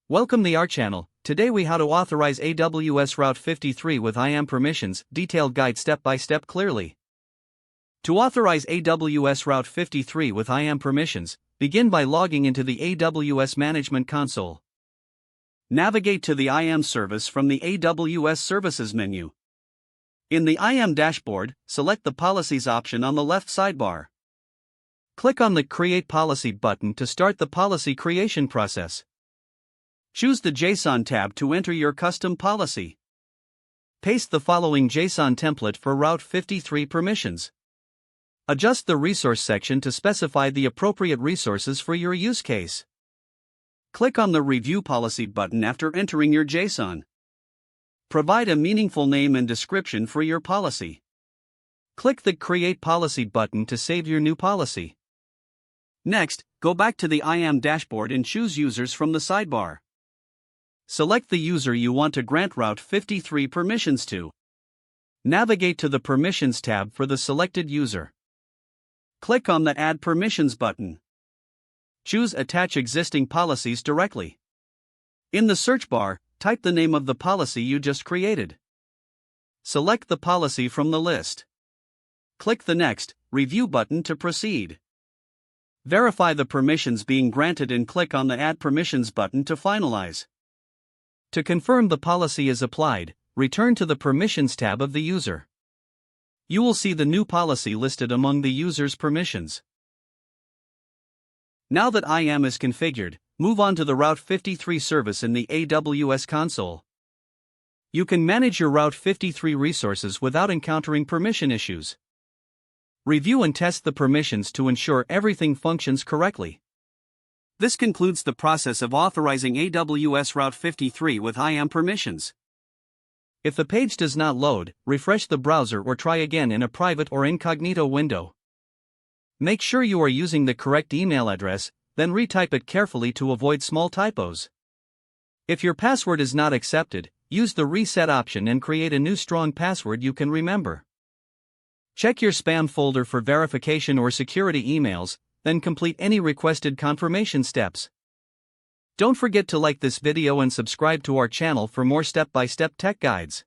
Welcome to our channel. Today we how to authorize AWS Route 53 with IAM permissions, detailed guide step by step clearly. To authorize AWS Route 53 with IAM permissions, begin by logging into the AWS Management Console. Navigate to the IAM service from the AWS Services menu. In the IAM dashboard, select the Policies option on the left sidebar. Click on the Create Policy button to start the policy creation process. Choose the JSON tab to enter your custom policy. Paste the following JSON template for Route 53 permissions. Adjust the resource section to specify the appropriate resources for your use case. Click on the Review Policy button after entering your JSON. Provide a meaningful name and description for your policy. Click the Create Policy button to save your new policy. Next, go back to the IAM dashboard and choose Users from the sidebar. Select the user you want to grant Route 53 permissions to. Navigate to the Permissions tab for the selected user. Click on the Add Permissions button. Choose Attach Existing Policies directly. In the search bar, type the name of the policy you just created. Select the policy from the list. Click the Next, Review button to proceed. Verify the permissions being granted and click on the Add Permissions button to finalize. To confirm the policy is applied, return to the Permissions tab of the user. You will see the new policy listed among the user's permissions. Now that IAM is configured, move on to the Route 53 service in the AWS console. You can manage your Route 53 resources without encountering permission issues. Review and test the permissions to ensure everything functions correctly. This concludes the process of authorizing AWS Route 53 with IAM permissions. If the page does not load, refresh the browser or try again in a private or incognito window. Make sure you are using the correct email address, then retype it carefully to avoid small typos. If your password is not accepted, use the reset option and create a new strong password you can remember. Check your spam folder for verification or security emails, then complete any requested confirmation steps. Don't forget to like this video and subscribe to our channel for more step-by-step tech guides.